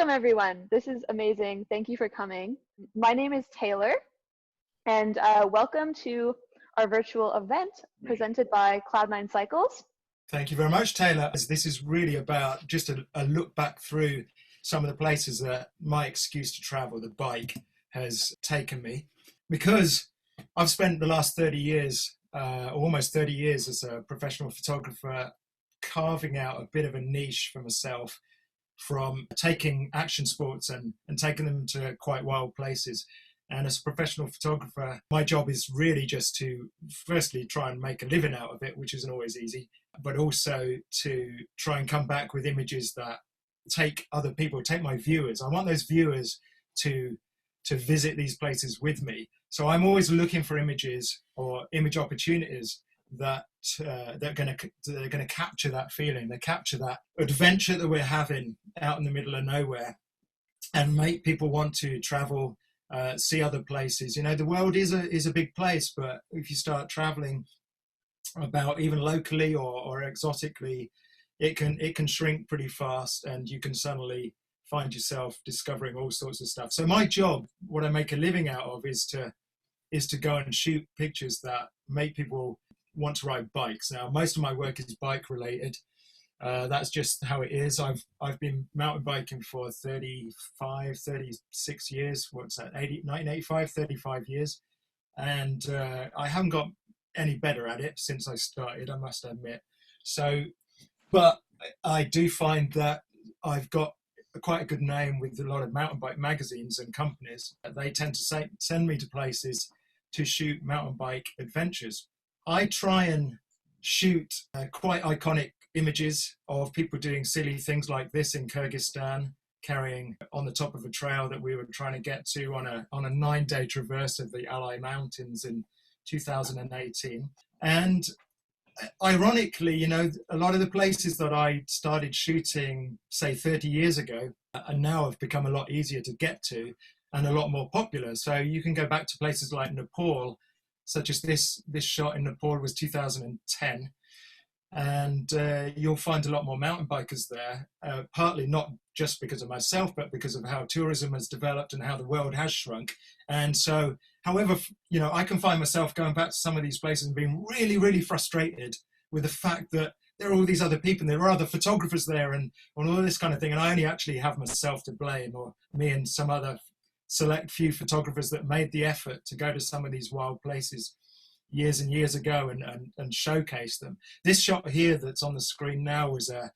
Welcome, everyone. This is amazing. Thank you for coming. My name is Taylor, and welcome to our virtual event presented by Cloud9 Cycles. Thank you very much, Taylor. This is really about just a look back through some of the places that my excuse to travel, the bike, has taken me. Because I've spent the last 30 years, almost 30 years as a professional photographer, carving out a bit of a niche for myself from taking action sports and taking them to quite wild places. And as a professional photographer, my job is really just to firstly try and make a living out of it, which isn't always easy, but also to try and come back with images that take other people, take my viewers. I want those viewers to visit these places with me. So I'm always looking for images or image opportunities that they're going to capture that feeling. They capture that adventure that we're having out in the middle of nowhere, and make people want to travel, see other places. You know, the world is a big place, but if you start traveling about even locally or exotically, it can shrink pretty fast, and you can suddenly find yourself discovering all sorts of stuff. So my job, what I make a living out of, is to go and shoot pictures that make people want to ride bikes. Now, most of my work is bike related. That's just how it is. I've been mountain biking for 36 years. What's that? 1985, 35 years. And I haven't got any better at it since I started, I must admit. So, but I do find that I've got quite a good name with a lot of mountain bike magazines and companies. They tend to send me to places to shoot mountain bike adventures. I try and shoot quite iconic images of people doing silly things like this in Kyrgyzstan, carrying on the top of a trail that we were trying to get to on a 9-day traverse of the Alai Mountains in 2018. And ironically, you know, a lot of the places that I started shooting, say 30 years ago, and now have become a lot easier to get to and a lot more popular. So you can go back to places like Nepal, such as this shot in Nepal was 2010. And you'll find a lot more mountain bikers there, partly not just because of myself, but because of how tourism has developed and how the world has shrunk. And so, however, you know, I can find myself going back to some of these places and being really, really frustrated with the fact that there are all these other people and there are other photographers there and all this kind of thing. And I only actually have myself to blame, or me and some other select few photographers that made the effort to go to some of these wild places years and years ago and showcase them. This shot here that's on the screen now was a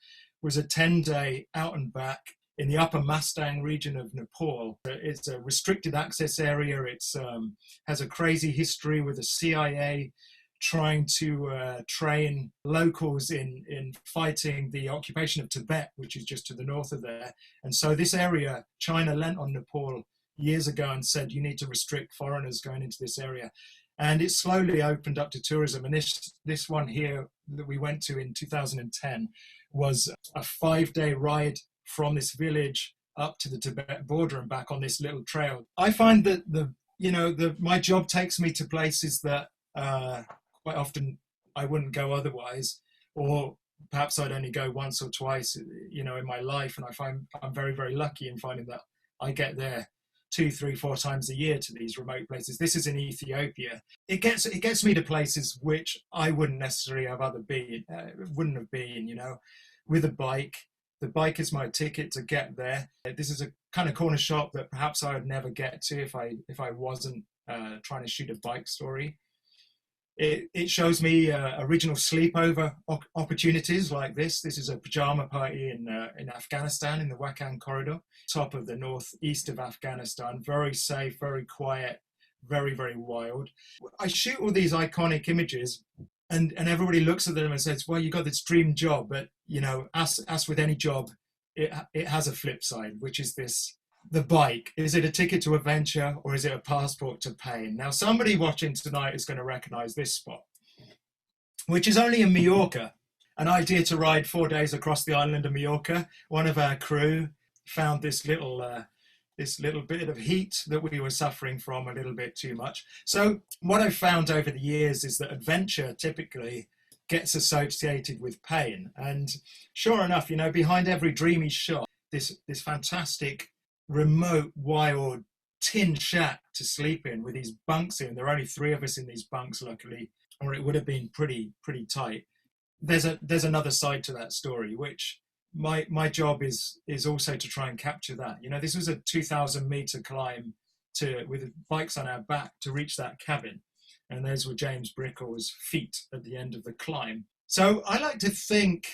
10-day out and back in the upper Mustang region of Nepal. It's a restricted access area. It's has a crazy history with the CIA trying to train locals in fighting the occupation of Tibet, which is just to the north of there. And so this area, China lent on Nepal years ago and said, you need to restrict foreigners going into this area. And it slowly opened up to tourism. And this one here that we went to in 2010 was a 5-day ride from this village up to the Tibet border and back on this little trail. I find that my job takes me to places that quite often I wouldn't go otherwise, or perhaps I'd only go once or twice, you know, in my life. And I find I'm very, very lucky in finding that I get there 2, 3, 4 times a year to these remote places. This is in Ethiopia. It gets me to places which I wouldn't necessarily have wouldn't have been, you know, with a bike. The bike is my ticket to get there. This is a kind of corner shop that perhaps I would never get to if I wasn't trying to shoot a bike story. It shows me original sleepover opportunities like this. This is a pajama party in Afghanistan, in the Wakhan corridor, top of the northeast of Afghanistan. Very safe, very quiet, very, very wild. I shoot all these iconic images, and everybody looks at them and says, well, you got this dream job. But, you know, as with any job, it has a flip side, which is this. The bike, is it a ticket to adventure or is it a passport to pain? Now, somebody watching tonight is going to recognize this spot, which is only in Mallorca. An idea to ride 4 days across the island of Mallorca. One of our crew found this little bit of heat that we were suffering from a little bit too much. So what I've found over the years is that adventure typically gets associated with pain. And sure enough, you know, behind every dreamy shot, this fantastic remote wild tin shack to sleep in with these bunks in. There are only 3 of us in these bunks, luckily, or it would have been pretty tight. There's another side to that story, which my job is also to try and capture that. You know, this was a 2,000-meter climb with bikes on our back to reach that cabin, and those were James Brickell's feet at the end of the climb. So I like to think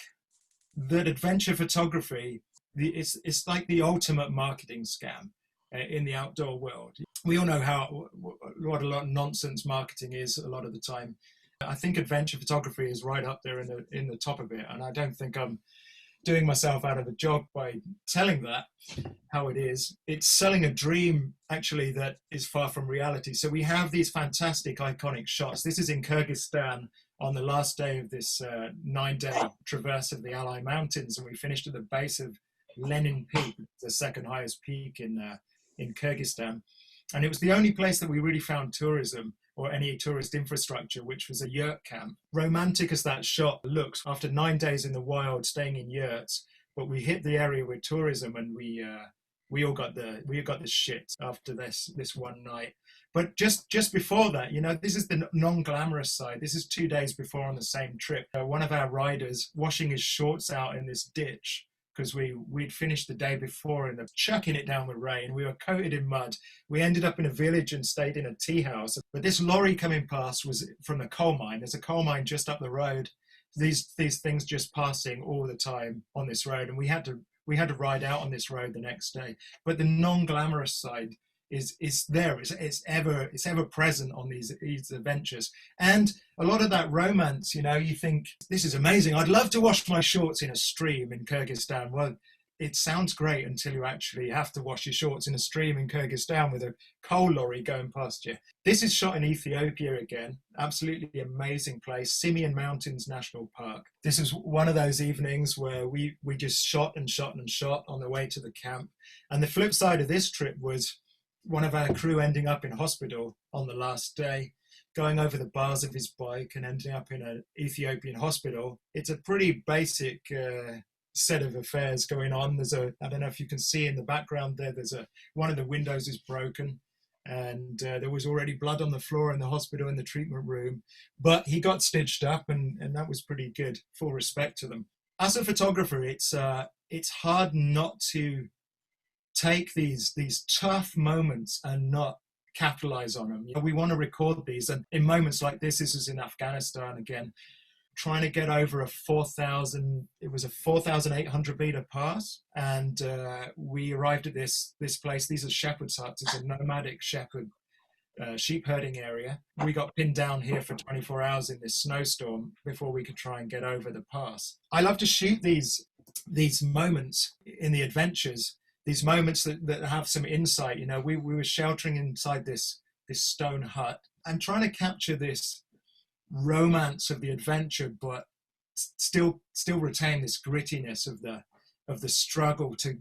that adventure photography, it's like the ultimate marketing scam in the outdoor world. We all know what a lot of nonsense marketing is a lot of the time. I think adventure photography is right up there in the top of it, and I don't think I'm doing myself out of a job by telling that how it is. It's selling a dream, actually, that is far from reality. So we have these fantastic, iconic shots. This is in Kyrgyzstan on the last day of this 9-day traverse of the Alai Mountains, and we finished at the base of Lenin Peak, the second highest peak in Kyrgyzstan. And it was the only place that we really found tourism or any tourist infrastructure, which was a yurt camp. Romantic as that shot looks, after 9 days in the wild, staying in yurts, but we hit the area with tourism, and we all got the shit after this one night. But just before that, you know, this is the non-glamorous side. This is 2 days before on the same trip. One of our riders washing his shorts out in this ditch, because we'd finished the day before and chucking it down with rain. We were coated in mud. We ended up in a village and stayed in a tea house. But this lorry coming past was from a coal mine. There's a coal mine just up the road. These things just passing all the time on this road, and we had to ride out on this road the next day. But the non-glamorous side is there. It's ever present on these adventures, and a lot of that romance. You know, you think, this is amazing, I'd love to wash my shorts in a stream in Kyrgyzstan. Well, it sounds great until you actually have to wash your shorts in a stream in Kyrgyzstan with a coal lorry going past you. This is shot in Ethiopia again. Absolutely amazing place, Simien Mountains National Park. This is one of those evenings where we just shot and shot and shot on the way to the camp. And the flip side of this trip was one of our crew ending up in hospital on the last day, going over the bars of his bike and ending up in an Ethiopian hospital. It's a pretty basic set of affairs going on. I don't know if you can see in the background there, one of the windows is broken, and there was already blood on the floor in the hospital in the treatment room, but he got stitched up, and that was pretty good. Full respect to them. As a photographer, it's hard not to take these tough moments and not capitalize on them. You know, we want to record these, and in moments like this is in Afghanistan again, trying to get over a 4,800 meter pass, and we arrived at this place. These are shepherd's huts. It's a nomadic sheep herding area. We got pinned down here for 24 hours in this snowstorm before we could try and get over the pass. I love to shoot these moments in the adventures, these moments that have some insight. You know, we were sheltering inside this stone hut and trying to capture this romance of the adventure, but still retain this grittiness of the struggle to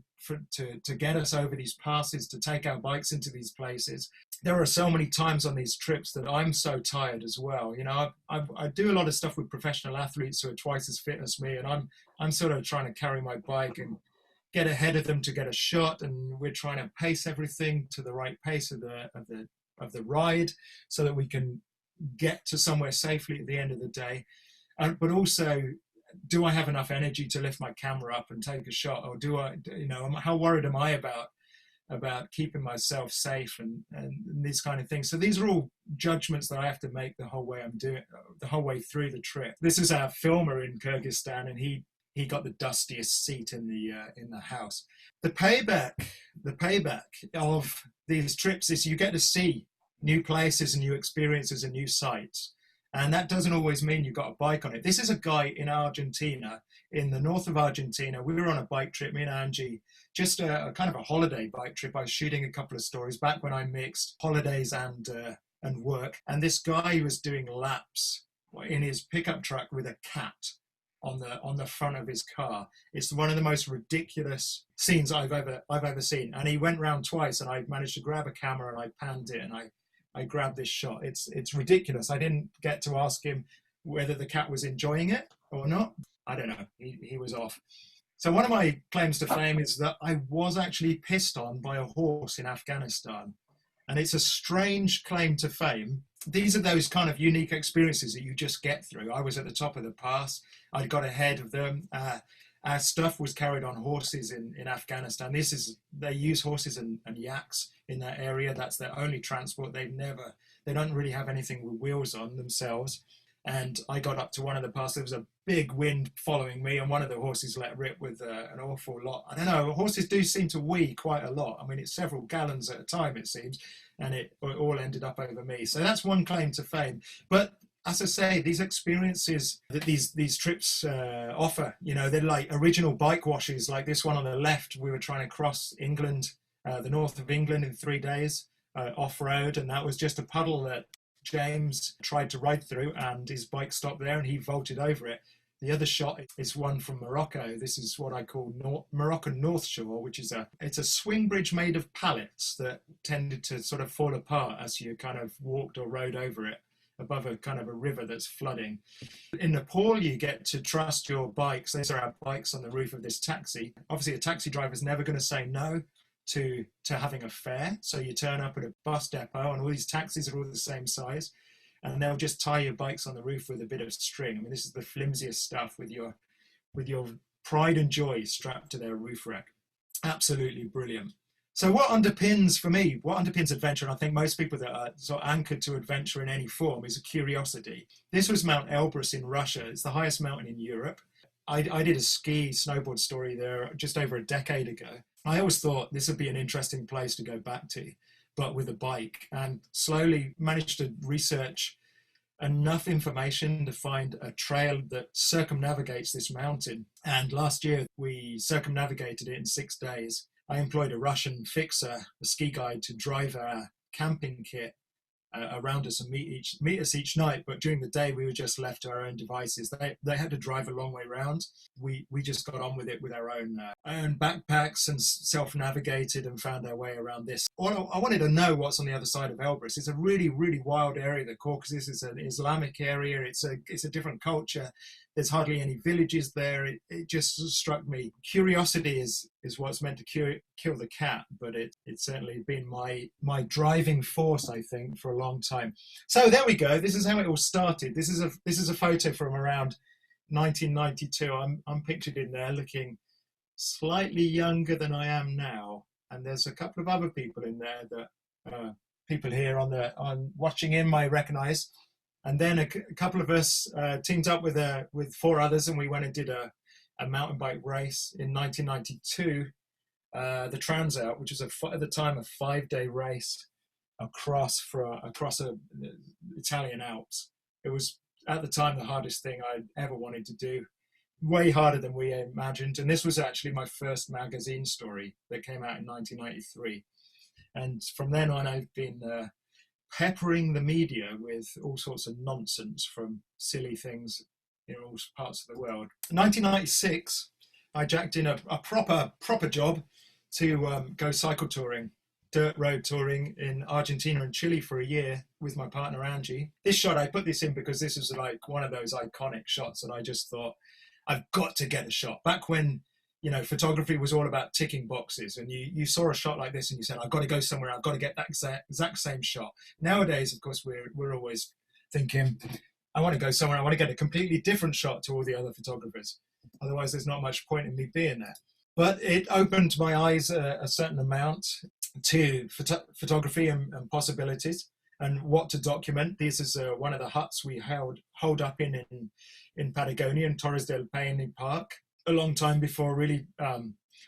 get us over these passes, to take our bikes into these places. There are so many times on these trips that I'm so tired as well. You know, I do a lot of stuff with professional athletes who are twice as fit as me, and I'm sort of trying to carry my bike and get ahead of them to get a shot, and we're trying to pace everything to the right pace of the ride so that we can get to somewhere safely at the end of the day. But also, do I have enough energy to lift my camera up and take a shot, or do I, you know, how worried am I about keeping myself safe and these kind of things? So these are all judgments that I have to make the whole way through the trip. This is our filmer in Kyrgyzstan, and he got the dustiest seat in the house. The payback of these trips is you get to see new places and new experiences and new sights. And that doesn't always mean you've got a bike on it. This is a guy in Argentina, in the north of Argentina. We were on a bike trip, me and Angie, just a kind of a holiday bike trip. I was shooting a couple of stories back when I mixed holidays and work. And this guy was doing laps in his pickup truck with a cat on the front of his car. It's one of the most ridiculous scenes I've ever seen. And he went round twice, and I managed to grab a camera and I panned it, and I grabbed this shot. It's ridiculous. I didn't get to ask him whether the cat was enjoying it or not. I don't know. He was off. So one of my claims to fame is that I was actually pissed on by a horse in Afghanistan. And it's a strange claim to fame. These are those kind of unique experiences that you just get through. I was at the top of the pass. I got ahead of them. Our stuff was carried on horses in Afghanistan. They use horses and yaks in that area. That's their only transport. They don't really have anything with wheels on themselves. And I got up to one of the passes. There was a big wind following me, and one of the horses let rip with an awful lot. I don't know, horses do seem to wee quite a lot. I mean, it's several gallons at a time, it seems, and it all ended up over me. So that's one claim to fame. But as I say, these experiences that these trips offer, they're like original bike washes, like this one on the left. We were trying to cross England, the north of England in 3 days, off-road, and that was just a puddle that James tried to ride through, and his bike stopped there and he vaulted over it. The other shot is one from Morocco. This is what I call Moroccan North Shore, which is it's a swing bridge made of pallets that tended to sort of fall apart as you kind of walked or rode over it above a kind of a river that's flooding. In Nepal, you get to trust your bikes. These are our bikes on the roof of this taxi. Obviously, a taxi driver is never going to say no to having a fare. So you turn up at a bus depot and all these taxis are all the same size, and they'll just tie your bikes on the roof with a bit of string. I mean, this is the flimsiest stuff with your pride and joy strapped to their roof rack. Absolutely brilliant. So what underpins adventure, and I think most people that are sort of anchored to adventure in any form, is a curiosity. This was Mount Elbrus in Russia. It's the highest mountain in Europe. I did a snowboard story there just over a decade ago. I always thought this would be an interesting place to go back to, but with a bike, and slowly managed to research enough information to find a trail that circumnavigates this mountain. And last year we circumnavigated it in 6 days. I employed a Russian fixer, a ski guide, to drive our camping kit around us and meet us each night. But during the day, we were just left to our own devices. They had to drive a long way round. We just got on with it with our own backpacks and self-navigated and found our way around this. I wanted to know what's on the other side of Elbrus. It's a really, really wild area. The Caucasus is an Islamic area. It's a different culture. There's hardly any villages there. It just struck me. Curiosity is what's meant to kill the cat, but it's certainly been my driving force, I think, for a long time. So there we go. This is how it all started. This is a photo from around 1992. I'm pictured in there looking slightly younger than I am now, and there's a couple of other people in there that people here on watching in might recognise. And then a couple of us teamed up with 4 others, and we went and did a mountain bike race in 1992, the Transalp, which was at the time a 5-day race across the Italian Alps. It was at the time the hardest thing I'd ever wanted to do, way harder than we imagined. And this was actually my first magazine story that came out in 1993. And from then on, I've been peppering the media with all sorts of nonsense, from silly things in all parts of the world. In 1996, I jacked in a proper job to go cycle touring, dirt road touring in Argentina and Chile for a year with my partner Angie. This shot, I put this in because this was like one of those iconic shots that I just thought, I've got to get a shot. Back when photography was all about ticking boxes, and you saw a shot like this and you said, I've got to go somewhere, I've got to get that exact same shot. Nowadays, of course, we're always thinking, I want to go somewhere, I want to get a completely different shot to all the other photographers. Otherwise, there's not much point in me being there. But it opened my eyes a certain amount to photography and possibilities and what to document. This is one of the huts we holed up in Patagonia, in Torres del Paine Park, a long time before really, well,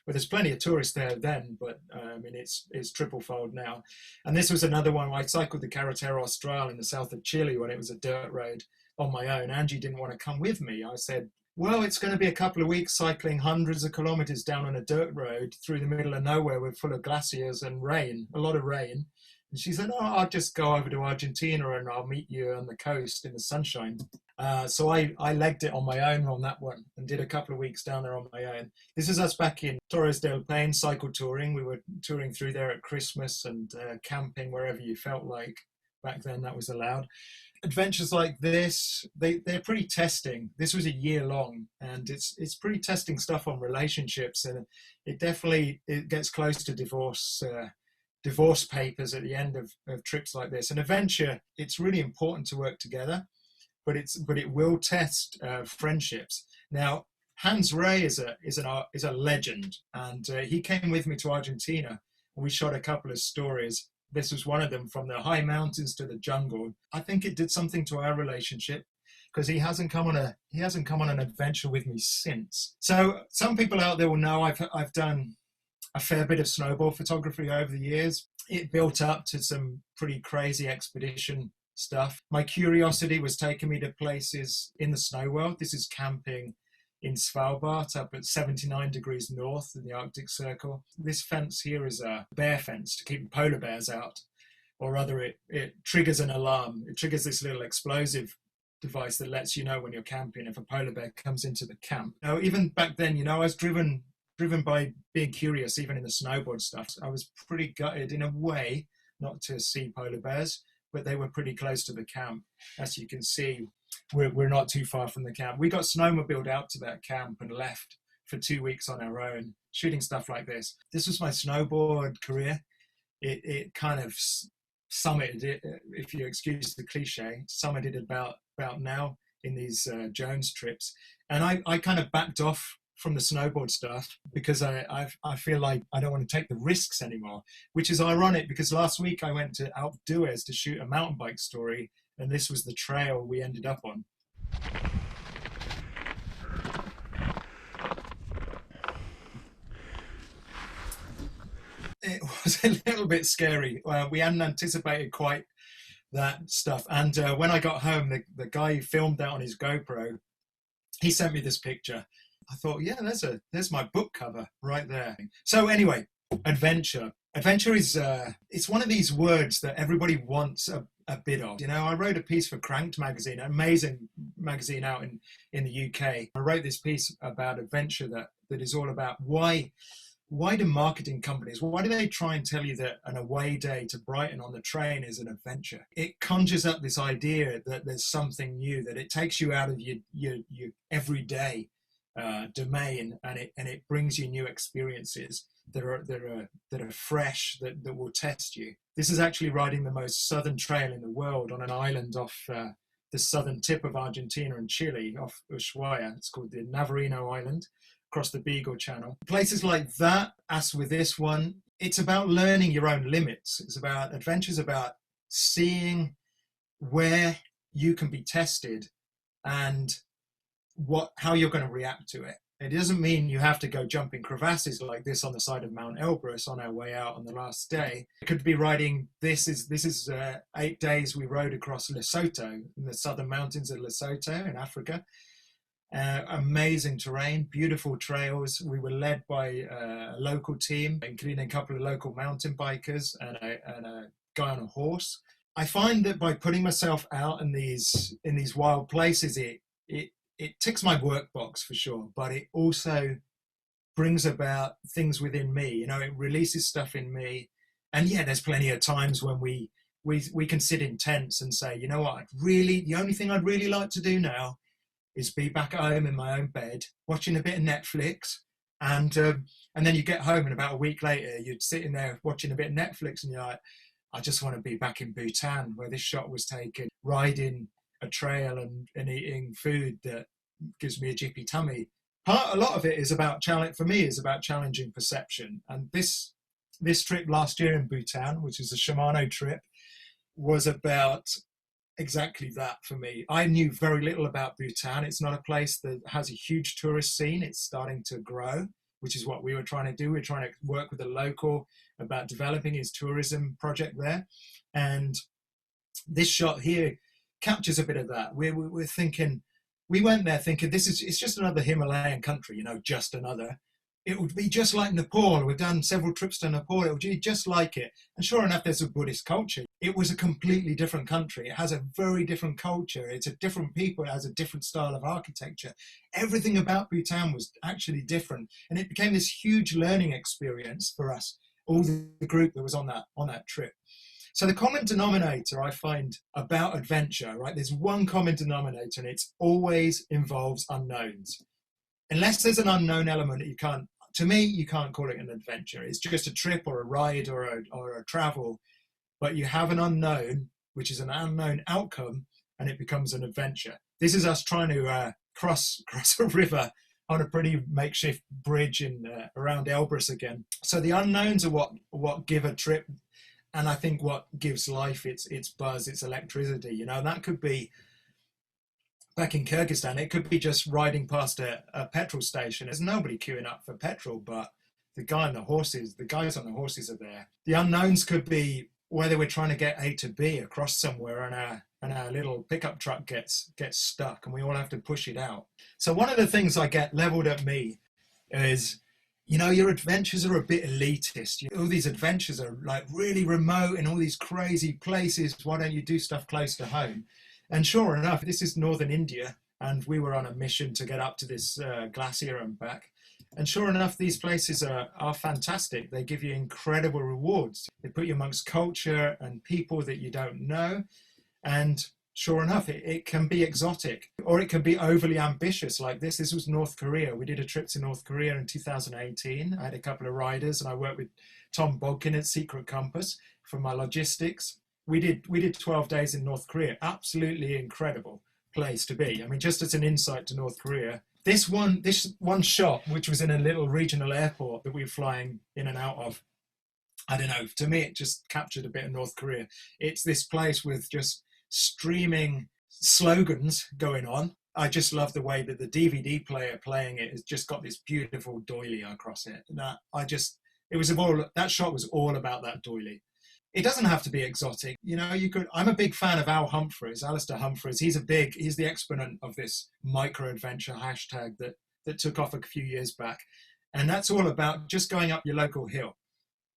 there's plenty of tourists there then, but I mean, it's triple-fold now. And this was another one. I cycled the Carretera Austral in the south of Chile when it was a dirt road on my own. Angie didn't want to come with me. I said, well, it's going to be a couple of weeks cycling hundreds of kilometers down on a dirt road through the middle of nowhere with full of glaciers and rain, a lot of rain. And she said, oh, I'll just go over to Argentina and I'll meet you on the coast in the sunshine. So I legged it on my own on that one and did a couple of weeks down there on my own. This is us back in Torres del Paine, cycle touring. We were touring through there at Christmas and camping wherever you felt like. Back then that was allowed. adventures like this, they're pretty testing. This was a year long, and it's pretty testing stuff on relationships, and it gets close to divorce papers at the end of trips like this. An adventure, it's really important to work together, but it will test friendships. Now, Hans Ray is a legend, and he came with me to Argentina. We shot a couple of stories. This was one of them, from the high mountains to the jungle. I think it did something to our relationship, because he hasn't come on an adventure with me since. So some people out there will know I've done a fair bit of snowboard photography over the years. It built up to some pretty crazy expedition stuff. My curiosity was taking me to places in the snow world. This is camping in Svalbard, up at 79 degrees north in the Arctic Circle. This fence here is a bear fence to keep polar bears out, or rather it triggers an alarm. It triggers this little explosive device that lets you know when you're camping if a polar bear comes into the camp. Now, even back then, I was driven by being curious, even in the snowboard stuff. I was pretty gutted in a way not to see polar bears, but they were pretty close to the camp. As you can see, we're not too far from the camp. We got snowmobiled out to that camp and left for 2 weeks on our own, shooting stuff like this. This was my snowboard career. It kind of summited, if you excuse the cliche, summited about now in these Jones trips. And I kind of backed off from the snowboard stuff because I feel like I don't want to take the risks anymore, which is ironic because last week I went to Alpe d'Huez to shoot a mountain bike story, and this was the trail we ended up on. It was a little bit scary. We hadn't anticipated quite that stuff. And when I got home, the guy who filmed that on his GoPro, he sent me this picture. I thought, yeah, there's my book cover right there. So anyway, adventure. Adventure is it's one of these words that everybody wants a bit of. I wrote a piece for Cranked magazine, an amazing magazine out in the UK. I wrote this piece about adventure that is all about why do marketing companies, why do they try and tell you that an away day to Brighton on the train is an adventure? It conjures up this idea that there's something new, that it takes you out of your everyday domain, and it brings you new experiences that are fresh, that will test you. This is actually riding the most southern trail in the world on an island off the southern tip of Argentina and Chile, off Ushuaia. It's called the Navarino Island, across the Beagle Channel. Places like that, as with this one, it's about learning your own limits. It's about adventures, about seeing where you can be tested and how you're going to react to it. It doesn't mean you have to go jumping crevasses like this on the side of Mount Elbrus on our way out on the last day. It could be riding, this is 8 days we rode across Lesotho, in the southern mountains of Lesotho in Africa. Amazing terrain, beautiful trails. We were led by a local team, including a couple of local mountain bikers and a guy on a horse. I find that by putting myself out in these wild places, it ticks my work box for sure, but it also brings about things within me. It releases stuff in me. And yeah, there's plenty of times when we can sit in tents and say, you know what, the only thing I'd really like to do now is be back at home in my own bed, watching a bit of Netflix. And then you get home and about a week later, you're sitting there watching a bit of Netflix and you're like, I just want to be back in Bhutan where this shot was taken, riding a trail and eating food that gives me a jippy tummy. A lot of it is about challenging perception. And this trip last year in Bhutan, which is a Shimano trip, was about exactly that for me. I knew very little about Bhutan. It's not a place that has a huge tourist scene. It's starting to grow, which is what we were trying to do. We're trying to work with a local about developing his tourism project there. And this shot here captures a bit of that. We're thinking, we went there thinking it's just another Himalayan country, just another. It would be just like Nepal. We've done several trips to Nepal. It would be just like it. And sure enough, there's a Buddhist culture. It was a completely different country. It has a very different culture. It's a different people. It has a different style of architecture. Everything about Bhutan was actually different. And it became this huge learning experience for us, all the group that was on that trip. So the common denominator I find about adventure, right? There's one common denominator, and it always involves unknowns. Unless there's an unknown element, you can't. To me, you can't call it an adventure. It's just a trip or a ride or a travel, but you have an unknown, which is an unknown outcome, and it becomes an adventure. This is us trying to cross a river on a pretty makeshift bridge in around Elbrus again. So the unknowns are what give a trip, and I think what gives life its buzz, its electricity. You know, that could be back in Kyrgyzstan. It could be just riding past a petrol station. There's nobody queuing up for petrol, but the guys on the horses are there. The unknowns could be whether we're trying to get A to B across somewhere, and our little pickup truck gets stuck, and we all have to push it out. So one of the things I get leveled at me is, you know, your adventures are a bit elitist. All these adventures are like really remote in all these crazy places. Why don't you do stuff close to home? And sure enough, this is northern India, and we were on a mission to get up to this glacier and back. And sure enough, these places are fantastic. They give you incredible rewards. They put you amongst culture and people that you don't know. And sure enough, it can be exotic, or it can be overly ambitious like this. This was North Korea. We did a trip to North Korea in 2018. I had a couple of riders, and I worked with Tom Bodkin at Secret Compass for my logistics. We did 12 days in North Korea. Absolutely incredible place to be. I mean, just as an insight to North Korea, this one shot, which was in a little regional airport that we were flying in and out of, I don't know, to me it just captured a bit of North Korea. It's this place with just streaming slogans going on. I just love the way that the DVD player playing it has just got this beautiful doily across it. That shot was all about that doily. It doesn't have to be exotic. You know, I'm a big fan of Alistair Humphreys. He's the exponent of this micro-adventure hashtag that took off a few years back. And that's all about just going up your local hill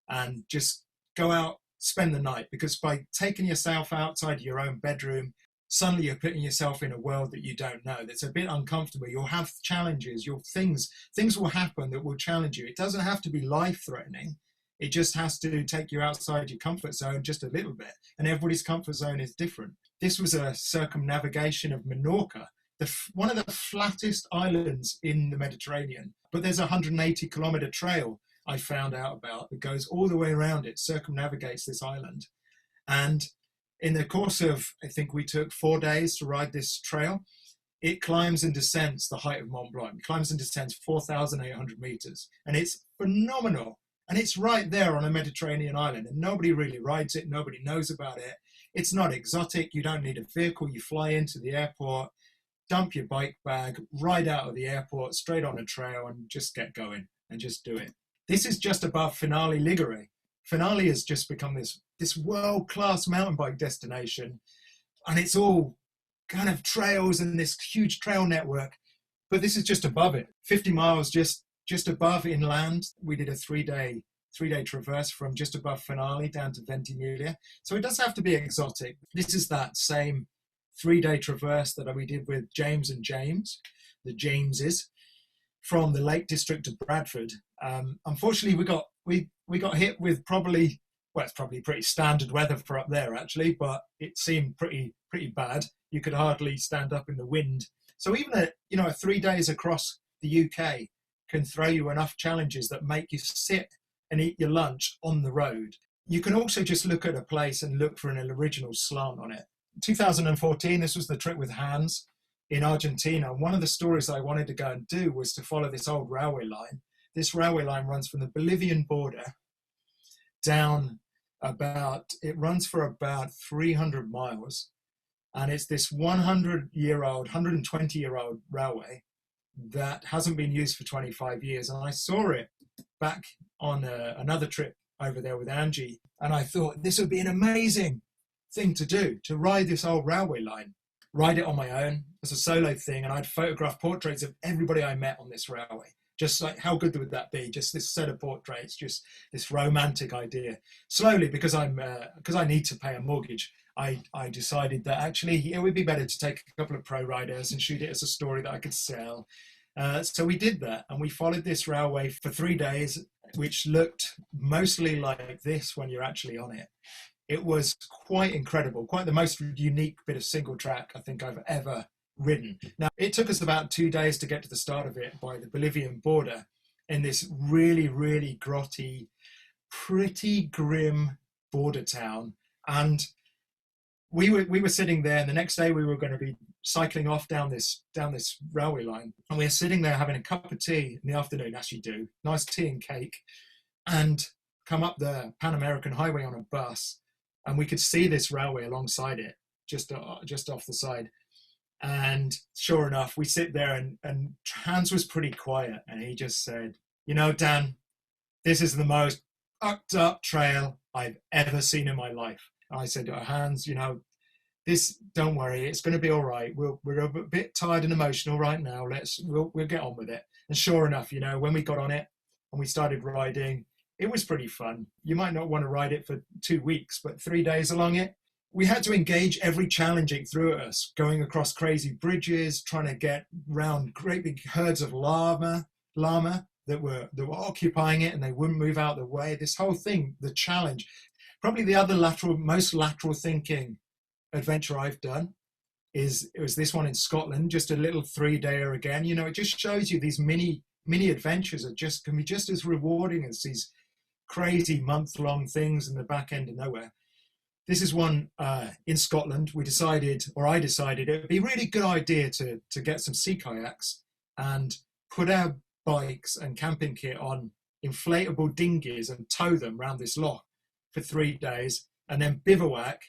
and just go out, spend the night. Because by taking yourself outside your own bedroom, suddenly you're putting yourself in a world that you don't know. That's a bit uncomfortable. You'll have challenges. Things will happen that will challenge you. It doesn't have to be life-threatening. It just has to take you outside your comfort zone just a little bit. And everybody's comfort zone is different. This was a circumnavigation of Menorca, one of the flattest islands in the Mediterranean. But there's a 180-kilometer trail I found out about that goes all the way around it, circumnavigates this island. And in the course of, I think we took 4 days to ride this trail, it climbs and descends the height of Mont Blanc. It climbs and descends 4,800 meters. And it's phenomenal. And it's right there on a Mediterranean island, and nobody really rides it. Nobody knows about it. It's not exotic. You don't need a vehicle. You fly into the airport, dump your bike bag, ride out of the airport, straight on a trail, and just get going and just do it. This is just above Finale Ligure. Finale has just become this world-class mountain bike destination, and it's all kind of trails and this huge trail network. But this is just above it, 50 miles just above inland. We did a three-day traverse from just above Finale down to Ventimiglia. So it does have to be exotic. This is that same 3-day traverse that we did with James and James, the Jameses, from the Lake District of Bradford. Unfortunately, we got hit with it's probably pretty standard weather for up there actually, but it seemed pretty bad. You could hardly stand up in the wind. So even a 3 days across the UK can throw you enough challenges that make you sit and eat your lunch on the road. You can also just look at a place and look for an original slant on it. 2014, this was the trip with Hans in Argentina. One of the stories I wanted to go and do was to follow this old railway line. This railway line runs from the Bolivian border down it runs for about 300 miles. And it's this 120-year-old railway that hasn't been used for 25 years. And I saw it back on another trip over there with Angie. And I thought this would be an amazing thing to do, to ride this old railway line, ride it on my own as a solo thing. And I'd photograph portraits of everybody I met on this railway. Just like, how good would that be? Just this set of portraits, just this romantic idea. Slowly, because I need to pay a mortgage, I decided that actually it would be better to take a couple of pro riders and shoot it as a story that I could sell. So we did that, and we followed this railway for 3 days, which looked mostly like this when you're actually on it. it was quite incredible, quite the most unique bit of single track I think I've ever ridden. Now, it took us about 2 days to get to the start of it by the Bolivian border in this really, really grotty, pretty grim border town. And we were sitting there, and the next day we were going to be cycling off down this railway line, and we were sitting there having a cup of tea in the afternoon, as you do, nice tea and cake, and come up the Pan American Highway on a bus, and we could see this railway alongside it, just off the side. And sure enough, we sit there, and Hans was pretty quiet, and he just said, Dan, this is the most fucked up trail I've ever seen in my life. And I said, Hans, this, don't worry, it's going to be all right. We're a bit tired and emotional right now. We'll get on with it. And sure enough, when we got on it and we started riding, it was pretty fun. You might not want to ride it for 2 weeks, but 3 days along it, we had to engage every challenge it threw at us, going across crazy bridges, trying to get round great big herds of llama that were occupying it, and they wouldn't move out of the way. This whole thing, the challenge, probably the other most lateral thinking adventure I've done it was this one in Scotland, just a little 3-dayer again. It just shows you these mini adventures can be just as rewarding as these crazy month-long things in the back end of nowhere. This is one in Scotland. I decided it would be a really good idea to get some sea kayaks and put our bikes and camping kit on inflatable dinghies and tow them around this loch for 3 days, and then bivouac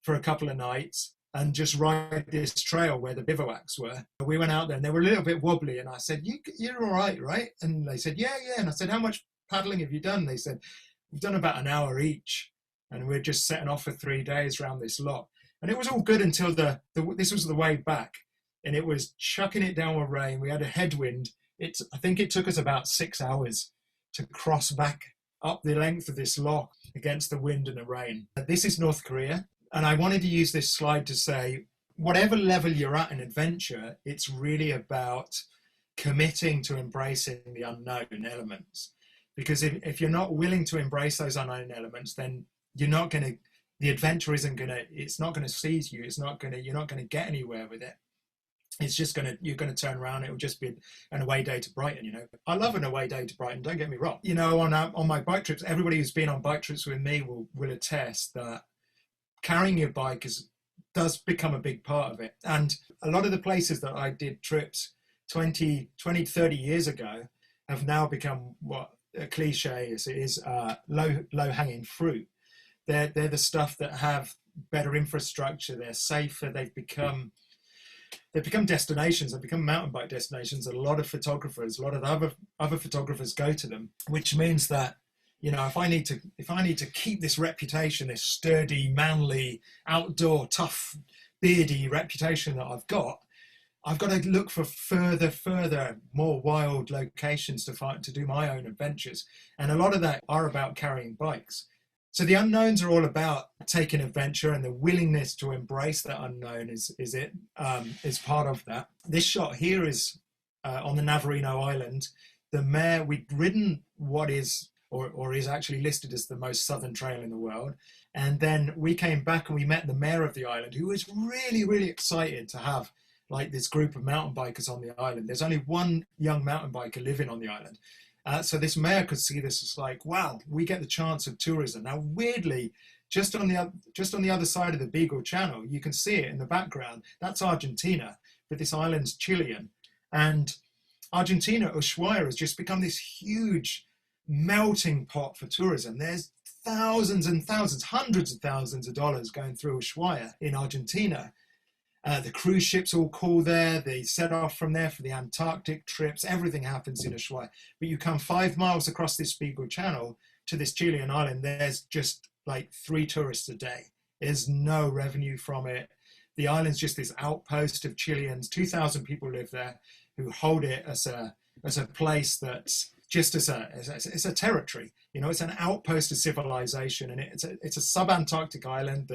for a couple of nights and just ride this trail where the bivouacs were. We went out there and they were a little bit wobbly, and I said, you're all right? And they said, yeah. And I said, how much paddling have you done? They said, we've done about an hour each, and we're just setting off for 3 days around this loch. And it was all good until this was the way back, and it was chucking it down with rain. We had a headwind. I think it took us about 6 hours to cross back up the length of this loch against the wind and the rain. This is North Korea, and I wanted to use this slide to say, whatever level you're at in adventure, it's really about committing to embracing the unknown elements. Because if you're not willing to embrace those unknown elements, then the adventure it's not going to seize you. You're not going to get anywhere with it. It's just you're going to turn around. It will just be an away day to Brighton. I love an away day to Brighton. Don't get me wrong. On my bike trips, everybody who's been on bike trips with me will attest that carrying your bike does become a big part of it. And a lot of the places that I did trips 20, 30 years ago have now become what a cliche is low hanging fruit. They're the stuff that have better infrastructure. They're safer. They've become destinations. They've become mountain bike destinations. A lot of other photographers go to them, which means that if I need to keep this reputation, this sturdy, manly, outdoor, tough, beardy reputation that I've got to look for further, more wild locations to do my own adventures. And a lot of that are about carrying bikes. So the unknowns are all about taking adventure, and the willingness to embrace that unknown is part of that. This shot here is on the Navarino Island. The mare, we'd ridden what is or is actually listed as the most southern trail in the world. And then we came back and we met the mayor of the island, who was really, really excited to have like this group of mountain bikers on the island. There's only one young mountain biker living on the island. So this mayor could see this as like, wow, we get the chance of tourism. Now, weirdly, just on the other side of the Beagle Channel, you can see it in the background. That's Argentina, but this island's Chilean. And Argentina, Ushuaia, has just become this huge melting pot for tourism. There's thousands and thousands, hundreds of thousands of dollars going through Ushuaia in Argentina. The cruise ships all call there. They set off from there for the Antarctic trips. Everything happens in Ushuaia. But you come 5 miles across this Beagle Channel to this Chilean island, there's just like 3 tourists a day. There's no revenue from it. The island's just this outpost of Chileans. 2,000 people live there who hold it as a place that's just as a territory. It's an outpost of civilization, and it's a sub-Antarctic island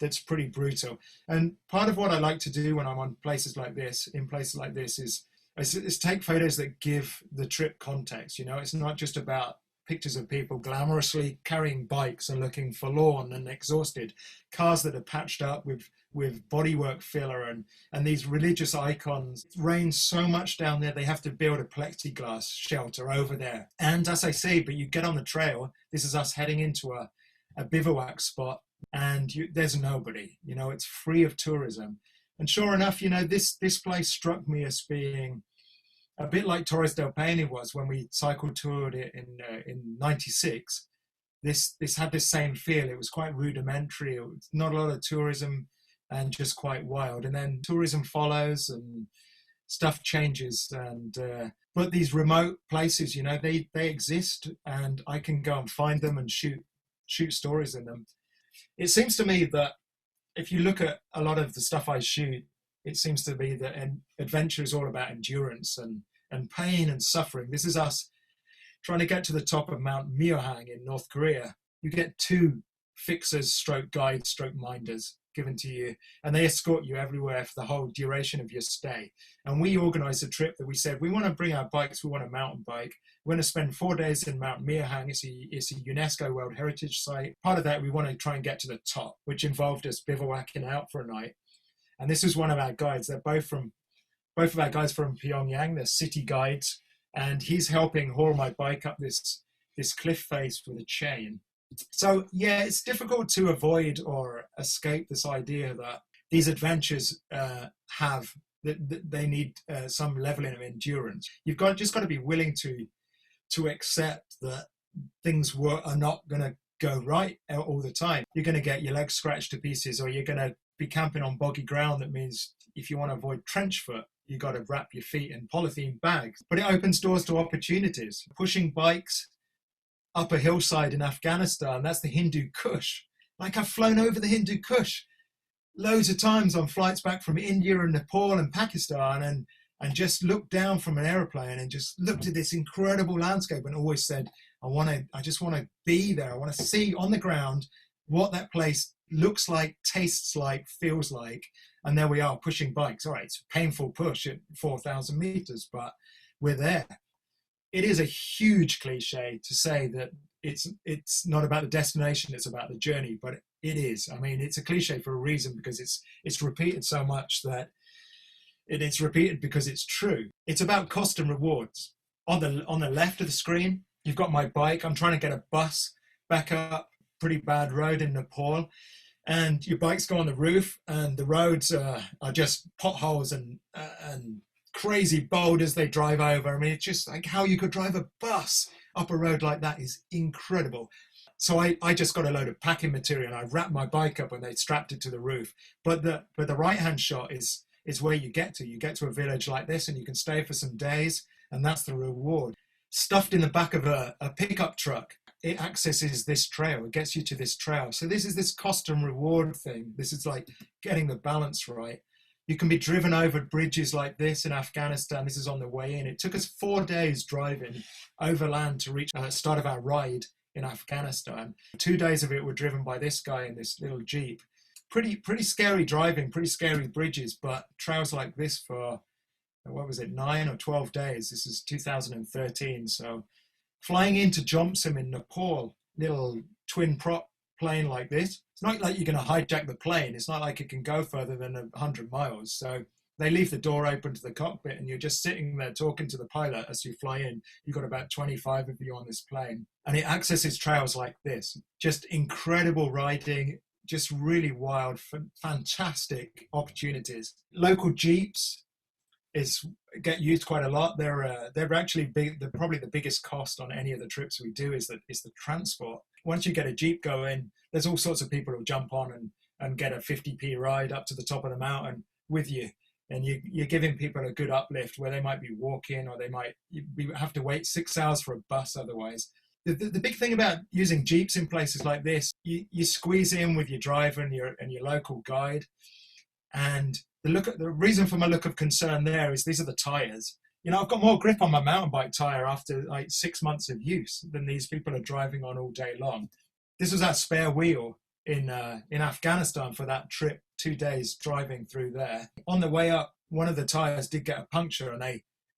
that's pretty brutal. And part of what I like to do when I'm on places like this, is take photos that give the trip context. It's not just about pictures of people glamorously carrying bikes and looking forlorn and exhausted, cars that are patched up with bodywork filler and these religious icons. It rains so much down there, they have to build a plexiglass shelter over there. And as I say, but you get on the trail, this is us heading into a bivouac spot, and there's nobody, it's free of tourism. And sure enough, this place struck me as being a bit like Torres del Paine was when we cycle toured it in '96. This had this same feel. It was quite rudimentary. It was not a lot of tourism and just quite wild. And then tourism follows and stuff changes. And but these remote places, they exist, and I can go and find them and shoot stories in them. It seems to me that if you look at a lot of the stuff I shoot, it seems to be that adventure is all about endurance and pain and suffering. This is us trying to get to the top of Mount Myeohang in North Korea. You get 2 fixers, stroke guides, stroke minders given to you, and they escort you everywhere for the whole duration of your stay. And we organized a trip that we said, we want to bring our bikes, we want a mountain bike. We're going to spend 4 days in Mount Myeohang. It's a UNESCO World Heritage Site. Part of that, we want to try and get to the top, which involved us bivouacking out for a night. And this was one of our guides. They're both of our guys from Pyongyang. They're city guides, and he's helping haul my bike up this cliff face with a chain. So yeah, it's difficult to avoid or escape this idea that these adventures they need some level of endurance. You've just got to be willing to accept that things are not going to go right all the time. You're going to get your legs scratched to pieces, or you're going to be camping on boggy ground. That means if you want to avoid trench foot, you got to wrap your feet in polythene bags. But it opens doors to opportunities. Pushing bikes up a hillside in Afghanistan, that's the Hindu Kush. Like, I've flown over the Hindu Kush loads of times on flights back from India and Nepal and Pakistan, and just looked down from an aeroplane and just looked at this incredible landscape and always said, I just want to be there. I want to see on the ground what that place looks like, tastes like, feels like. And there we are pushing bikes. All right, it's a painful push at 4,000 meters, but we're there. It is a huge cliche to say that it's not about the destination, it's about the journey, but it is. I mean, it's a cliche for a reason, because it's repeated so much that it's repeated because it's true. It's about cost and rewards. On the left of the screen, you've got my bike. I'm trying to get a bus back up pretty bad road in Nepal, and your bikes go on the roof, and the roads are just potholes and crazy boulders they drive over. I mean, it's just like how you could drive a bus up a road like that is incredible. So I just got a load of packing material, and I wrapped my bike up and they strapped it to the roof. But the right-hand shot is where you get to. You get to a village like this, and you can stay for some days, and that's the reward. Stuffed in the back of a pickup truck, it accesses this trail. It gets you to this trail. So this is this cost and reward thing. This is like getting the balance right. You can be driven over bridges like this in Afghanistan. This is on the way in. It took us 4 days driving overland to reach the start of our ride in Afghanistan. 2 days of it were driven by this guy in this little Jeep. Pretty scary driving, pretty scary bridges, but trails like this for, 9 or 12 days. This is 2013. So flying into Jomsom in Nepal, little twin prop plane like this. It's not like you're going to hijack the plane. It's not like it can go further than 100 miles. So they leave the door open to the cockpit, and you're just sitting there talking to the pilot as you fly in. You've got about 25 of you on this plane, and it accesses trails like this. Just incredible riding, just really wild, fantastic opportunities. Local Jeeps get used quite a lot. They're actually big. They're probably the biggest cost on any of the trips we do is the transport. Once you get a Jeep going, there's all sorts of people who jump on and get a 50p ride up to the top of the mountain with you. And you're giving people a good uplift where they might be walking, or they might have to wait 6 hours for a bus otherwise. The big thing about using Jeeps in places like this, you squeeze in with your driver and your local guide. And the reason for my look of concern there is these are the tires. I've got more grip on my mountain bike tire after like 6 months of use than these people are driving on all day long. This was our spare wheel in Afghanistan for that trip, 2 days driving through there. On the way up, one of the tires did get a puncture, and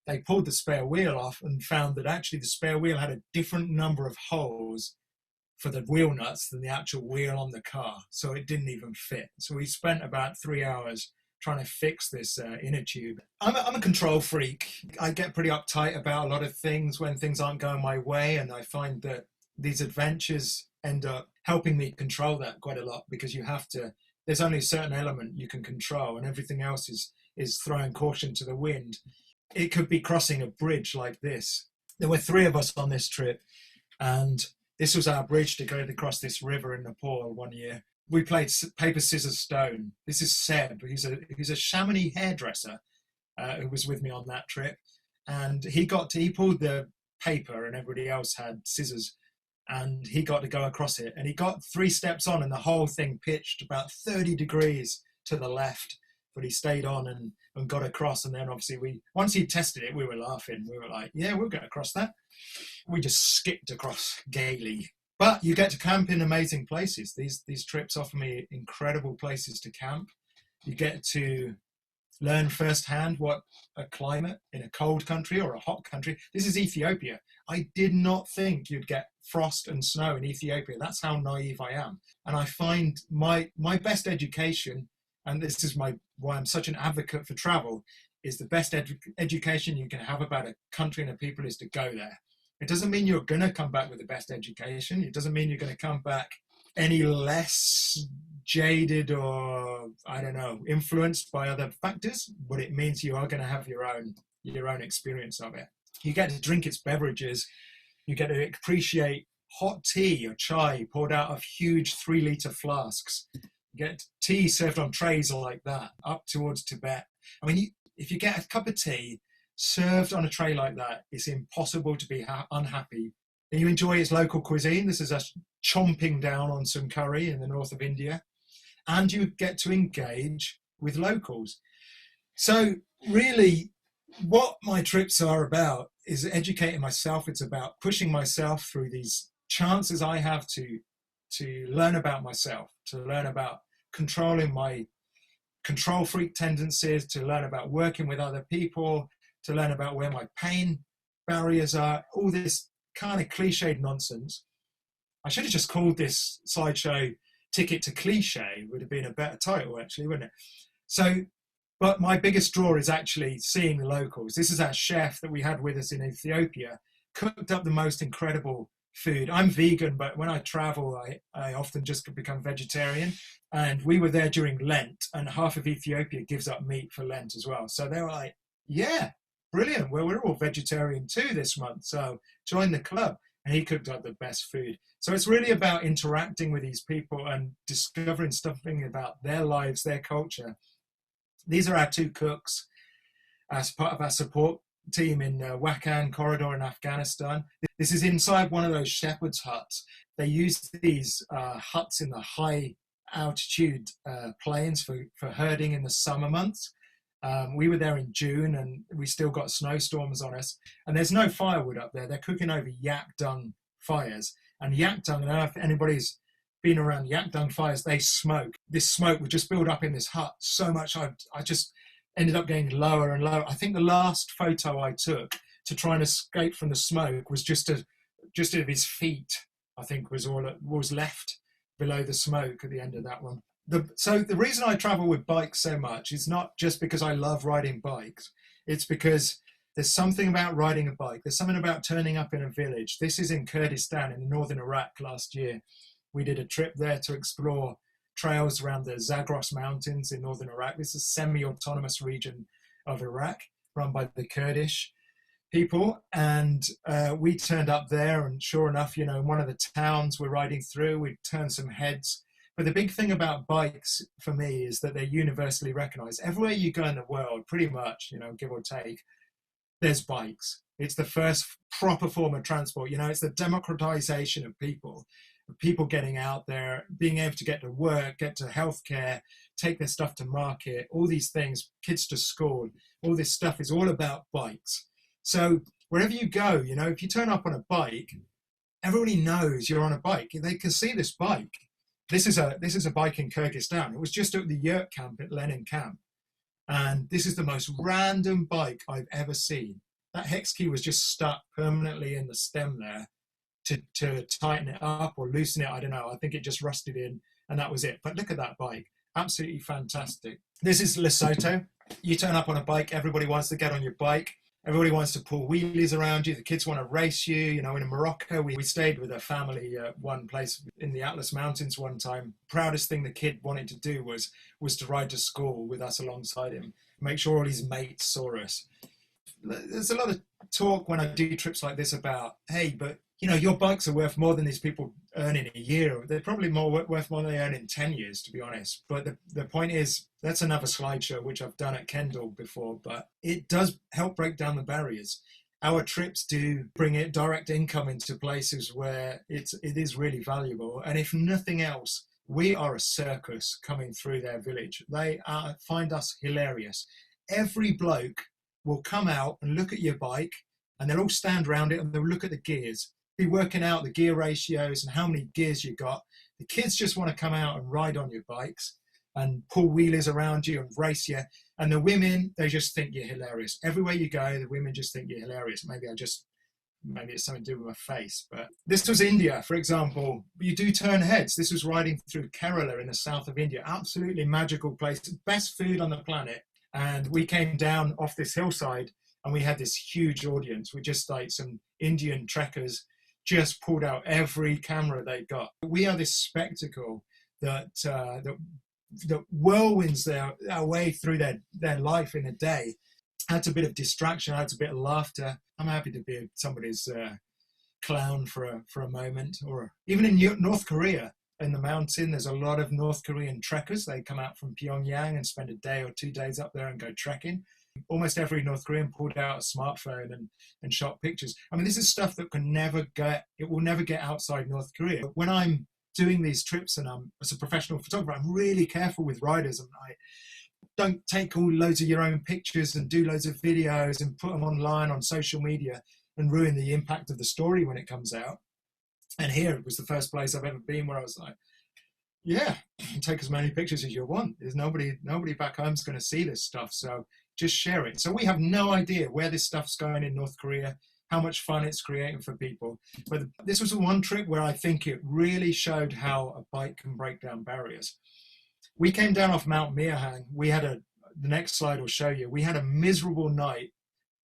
they pulled the spare wheel off and found that actually the spare wheel had a different number of holes for the wheel nuts than the actual wheel on the car. So it didn't even fit. So we spent about 3 hours trying to fix this inner tube. I'm a control freak. I get pretty uptight about a lot of things when things aren't going my way. And I find that these adventures end up helping me control that quite a lot, because there's only a certain element you can control, and everything else is throwing caution to the wind. It could be crossing a bridge like this. There were 3 of us on this trip, and this was our bridge to go across this river in Nepal one year. We played paper, scissors, stone. This is Seb. He's a Chamonix hairdresser who was with me on that trip, and he pulled the paper, and everybody else had scissors, and he got to go across it. And he got 3 steps on, and the whole thing pitched about 30 degrees to the left. But he stayed on and got across. And then obviously once he tested it, we were laughing. We were like, yeah, we'll get across that. We just skipped across gaily. But you get to camp in amazing places. These trips offer me incredible places to camp. You get to learn firsthand what a climate in a cold country or a hot country. This is Ethiopia. I did not think you'd get frost and snow in Ethiopia. That's how naive I am. And I find my best education, and this is why I'm such an advocate for travel, is the best education you can have about a country and a people is to go there. It doesn't mean you're going to come back with the best education. It doesn't mean you're going to come back any less jaded or, I don't know, influenced by other factors, but it means you are going to have your own experience of it. You get to drink its beverages. You get to appreciate hot tea or chai poured out of huge 3-liter flasks. Get tea served on trays like that up towards Tibet. I mean, if you get a cup of tea served on a tray like that, it's impossible to be unhappy. And you enjoy its local cuisine. This is us chomping down on some curry in the north of India. And you get to engage with locals. So really, what my trips are about is educating myself. It's about pushing myself through these chances I have to learn about myself, to learn about controlling my control freak tendencies, to learn about working with other people, to learn about where my pain barriers are, all this kind of cliched nonsense. I should have just called this slideshow Ticket to Cliche, would have been a better title actually, wouldn't it? So, but my biggest draw is actually seeing the locals. This is our chef that we had with us in Ethiopia, cooked up the most incredible food. I'm vegan, but when I travel, I often just become vegetarian. And we were there during Lent, and half of Ethiopia gives up meat for Lent as well. So they were like, yeah, brilliant. Well, we're all vegetarian too this month, so join the club. And he cooked up the best food. So it's really about interacting with these people and discovering something about their lives, their culture. These are our 2 cooks as part of our support team in Wakhan corridor in Afghanistan. This is inside one of those shepherd's huts. They use these huts in the high altitude plains for herding in the summer months. We were there in June and we still got snowstorms on us, and there's no firewood up there. They're cooking over yak dung fires, and yak dung, I don't know if anybody's been around yak dung fires, they smoke. This smoke would just build up in this hut so much I just ended up getting lower and lower. I think the last photo I took to try and escape from the smoke was just of his feet, I think was all that was left below the smoke at the end of that one. So the reason I travel with bikes so much is not just because I love riding bikes. It's because there's something about riding a bike. There's something about turning up in a village. This is in Kurdistan in northern Iraq last year. We did a trip there to explore trails around the Zagros Mountains in northern Iraq. This is a semi-autonomous region of Iraq run by the Kurdish people. And we turned up there, and sure enough, in one of the towns we're riding through, we turned some heads. But the big thing about bikes for me is that they're universally recognized. Everywhere you go in the world, pretty much, give or take, there's bikes. It's the first proper form of transport. It's the democratization of people getting out there, being able to get to work, get to healthcare, take their stuff to market, all these things, kids to school, all this stuff is all about bikes. So wherever you go, if you turn up on a bike, everybody knows you're on a bike. They can see this bike. This is a bike in Kyrgyzstan. It was just at the yurt camp at Lenin camp. And this is the most random bike I've ever seen. that hex key was just stuck permanently in the stem there to tighten it up or loosen it. I don't know. I think it just rusted in, and that was it. But look at that bike. Absolutely fantastic. This is Lesotho. You turn up on a bike, everybody wants to get on your bike. Everybody wants to pull wheelies around you. The kids want to race you. You know, in Morocco, we stayed with a family at one place in the Atlas Mountains one time. Proudest thing the kid wanted to do was to ride to school with us alongside him, make sure all his mates saw us. There's a lot of talk when I do trips like this about, hey, but you know, your bikes are worth more than these people earn in a year. They're probably worth more than they earn in 10 years, to be honest. But the point is, that's another slideshow, which I've done at Kendall before, but it does help break down the barriers. Our trips do bring it direct income into places where it is really valuable. And if nothing else, we are a circus coming through their village. They find us hilarious. Every bloke will come out and look at your bike, and they'll all stand around it and they'll look at the gears, be working out the gear ratios and how many gears you got. The kids just want to come out and ride on your bikes and pull wheelies around you and race you. And the women, they just think you're hilarious. Everywhere you go, the women just think you're hilarious. Maybe it's something to do with my face. But this was India, for example. You do turn heads. This was riding through Kerala in the south of India. Absolutely magical place. Best food on the planet. And we came down off this hillside and we had this huge audience with just like some Indian trekkers just pulled out every camera they got. We are this spectacle that whirlwinds their way through their life in a day. Adds a bit of distraction, adds a bit of laughter. I'm happy to be somebody's clown for a moment. Or even in North Korea, in the mountain, there's a lot of North Korean trekkers. They come out from Pyongyang and spend a day or 2 days up there and go trekking. Almost every North Korean pulled out a smartphone and shot pictures. I mean, this is stuff that will never get outside North Korea. When I'm doing these trips and I'm, as a professional photographer, I'm really careful with riders, and I don't take all loads of your own pictures and do loads of videos and put them online on social media and ruin the impact of the story when it comes out. And here it was the first place I've ever been where I was like, yeah, take as many pictures as you want. There's nobody back home's going to see this stuff. So just share it. So we have no idea where this stuff's going in North Korea, how much fun it's creating for people. But this was the one trip where I think it really showed how a bike can break down barriers. We came down off Mount Meahang. We had the next slide will show you, we had a miserable night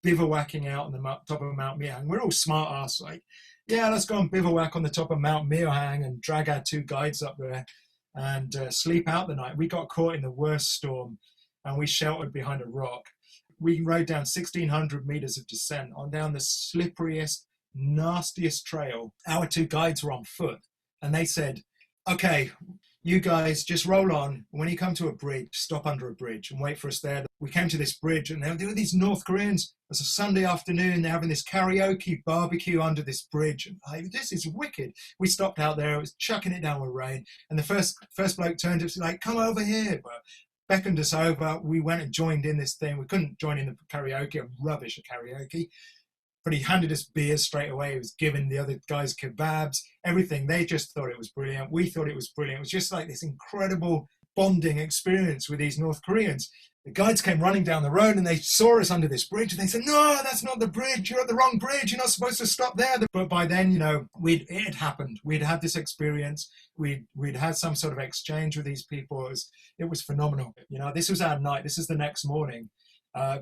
bivouacking out on the top of Mount Meahang. We're all smart ass, like, yeah, let's go and bivouac on the top of Mount Meahang and drag our 2 guides up there and sleep out the night. We got caught in the worst storm and we sheltered behind a rock. We rode down 1,600 meters of descent on down the slipperiest, nastiest trail. Our 2 guides were on foot and they said, okay, you guys just roll on. When you come to a bridge, stop under a bridge and wait for us there. We came to this bridge and there were these North Koreans. It was a Sunday afternoon. They're having this karaoke barbecue under this bridge. And this is wicked. We stopped out there. It was chucking it down with rain. And the first bloke turned to us like, come over here. But beckoned us over. We went and joined in this thing. We couldn't join in the karaoke. Rubbish at karaoke. But he handed us beers straight away. He was giving the other guys kebabs, everything. They just thought it was brilliant. We thought it was brilliant. It was just like this incredible bonding experience with these North Koreans. The guides came running down the road and they saw us under this bridge and they said, no, that's not the bridge. You're at the wrong bridge. You're not supposed to stop there. But by then, you know, it had happened. We'd had this experience. We'd had some sort of exchange with these people. It was phenomenal. You know, this was our night. This is the next morning.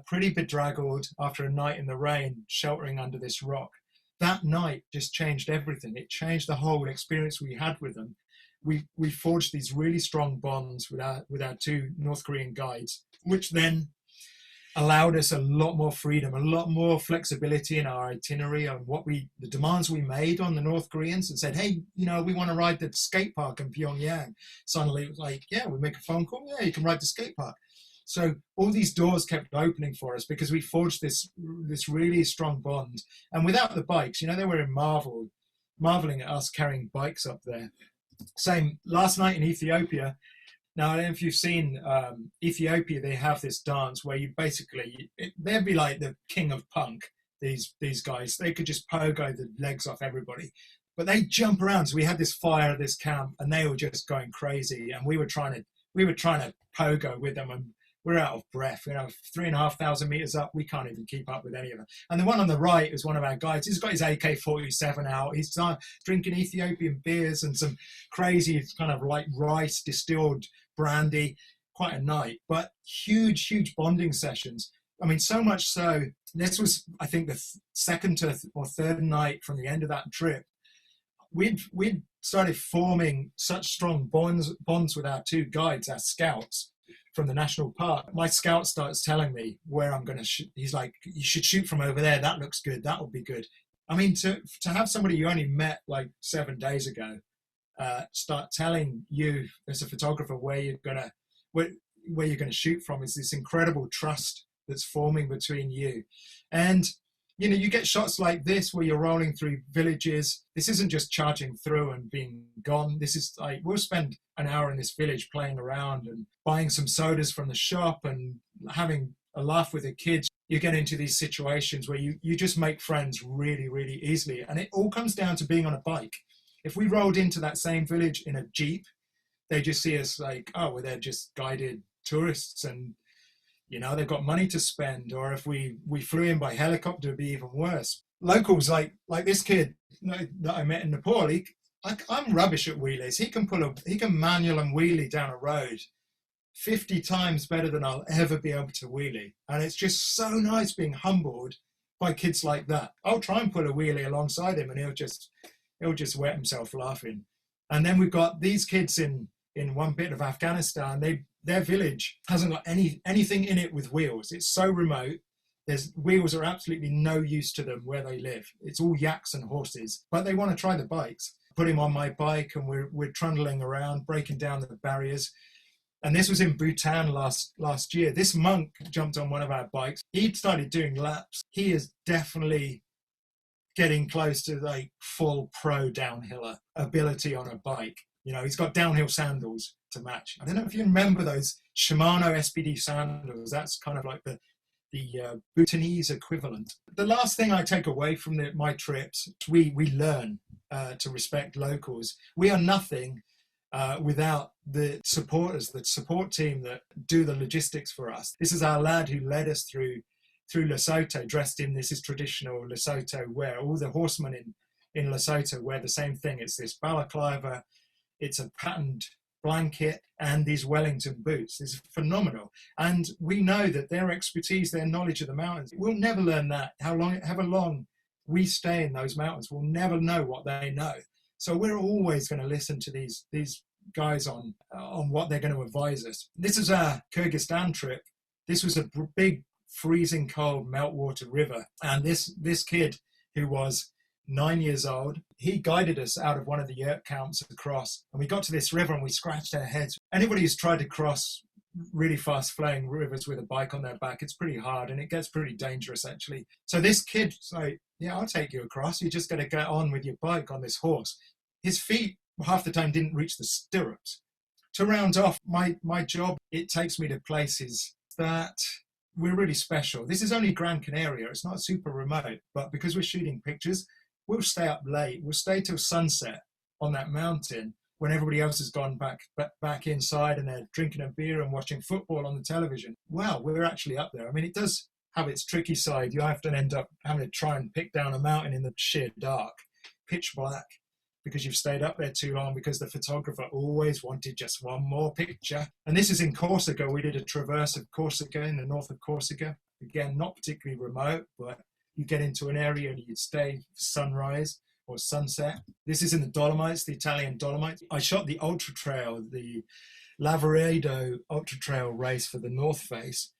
Pretty bedraggled after a night in the rain, sheltering under this rock. That night just changed everything. It changed the whole experience we had with them. We forged these really strong bonds with our 2 North Korean guides, which then allowed us a lot more freedom, a lot more flexibility in our itinerary on the demands we made on the North Koreans, and said, hey, you know, we want to ride the skate park in Pyongyang. Suddenly it was like, yeah, we make a phone call. Yeah, you can ride the skate park. So all these doors kept opening for us because we forged this really strong bond. And without the bikes, you know, they were marveling at us carrying bikes up there. Same last night in Ethiopia. Now, I don't know if you've seen Ethiopia, they have this dance where you basically, they'd be like the king of punk, these guys. They could just pogo the legs off everybody. But they jump around. So we had this fire at this camp and they were just going crazy. And we were trying to pogo with them. And we're out of breath. 3,500 meters up, we can't even keep up with any of them. And the one on the right is one of our guides. He's got his AK-47 out. He's drinking Ethiopian beers and some crazy kind of like rice distilled brandy. Quite a night, but huge bonding sessions. I mean, so much so, this was, I think, the second or third night from the end of that trip. We'd started forming such strong bonds with our two guides, our scouts from the national park. My scout starts telling me where I'm going to shoot. He's like, you should shoot from over there. That looks good. That will be good. I mean, to have somebody you only met like 7 days ago start telling you as a photographer where you're going to shoot from is this incredible trust that's forming between you. And you get shots like this where you're rolling through villages. This isn't just charging through and being gone. This is like, we'll spend an hour in this village playing around and buying some sodas from the shop and having a laugh with the kids. You get into these situations where you just make friends really easily. And it all comes down to being on a bike. If we rolled into that same village in a Jeep, they just see us like, oh, well, they're just guided tourists and they've got money to spend. Or if we flew in by helicopter, it'd be even worse. Locals like this kid that I met in Nepal, I'm rubbish at wheelies. He can manual and wheelie down a road 50 times better than I'll ever be able to wheelie. And it's just so nice being humbled by kids like that. I'll try and pull a wheelie alongside him and he'll just wet himself laughing. And then we've got these kids in one bit of Afghanistan. Their village hasn't got anything in it with wheels. It's so remote. Wheels are absolutely no use to them where they live. It's all yaks and horses, but they want to try the bikes. Put him on my bike and we're trundling around, breaking down the barriers. And this was in Bhutan last year. This monk jumped on one of our bikes. He'd started doing laps. He is definitely getting close to like full pro downhiller ability on a bike. He's got downhill sandals to match. I don't know if you remember those Shimano SPD sandals. That's kind of like the Bhutanese equivalent. The last thing I take away from my trips, we learn to respect locals. We are nothing without the supporters, the support team that do the logistics for us. This is our lad who led us through Lesotho, dressed in this is traditional Lesotho wear. All the horsemen in Lesotho wear the same thing. It's this balaclava, it's a patterned blanket, and these Wellington boots. This is phenomenal. And we know that their expertise, their knowledge of the mountains, we'll never learn that. However long we stay in those mountains, we'll never know what they know. So we're always going to listen to these guys on what they're going to advise us. This is our Kyrgyzstan trip. This was a big freezing cold meltwater river. And this kid who was 9 years old, he guided us out of one of the yurt camps across, and we got to this river and we scratched our heads. Anybody who's tried to cross really fast flowing rivers with a bike on their back, it's pretty hard and it gets pretty dangerous actually. So this kid's like, yeah, I'll take you across. You just got to get on with your bike on this horse. His feet half the time didn't reach the stirrups. To round off my job, it takes me to places that we're really special. This is only Gran Canaria. It's not super remote, but because we're shooting pictures, we'll stay up late. We'll stay till sunset on that mountain when everybody else has gone back inside and they're drinking a beer and watching football on the television. Wow, we're actually up there. I mean, it does have its tricky side. You have to end up having to try and pick down a mountain in the sheer dark, pitch black, because you've stayed up there too long, because the photographer always wanted just one more picture. And this is in Corsica. We did a traverse of Corsica in the north of Corsica. Again, not particularly remote, but you get into an area and you'd stay for sunrise or sunset. This is in the Dolomites, the Italian Dolomites. I shot the ultra trail, the Lavaredo ultra trail race for the North Face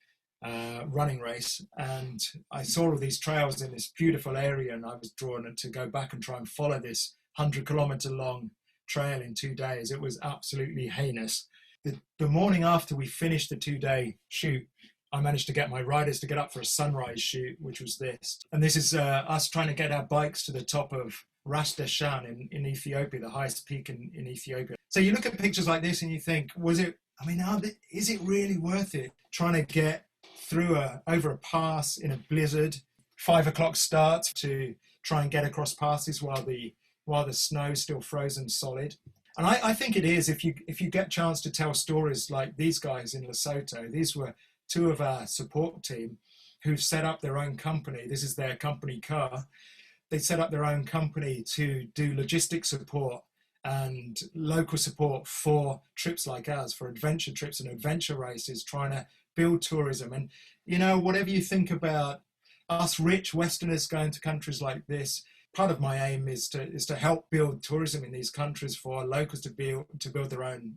running race. And I saw all these trails in this beautiful area, and I was drawn to go back and try and follow this 100-kilometer long trail in 2 days. It was absolutely heinous. The morning after we finished the 2-day shoot, I managed to get my riders to get up for a sunrise shoot, which was this. And this is us trying to get our bikes to the top of Ras Dashan in Ethiopia, the highest peak in Ethiopia. So you look at pictures like this and you think, is it really worth it trying to get through over a pass in a blizzard, 5 o'clock start to try and get across passes while the snow's still frozen solid? And I think it is if you get a chance to tell stories like these guys in Lesotho. These were two of our support team who've set up their own company. This is their company car. They set up their own company to do logistic support and local support for trips like ours, for adventure trips and adventure races, trying to build tourism. And, you know, whatever you think about us rich Westerners going to countries like this, part of my aim is to help build tourism in these countries for locals to build their own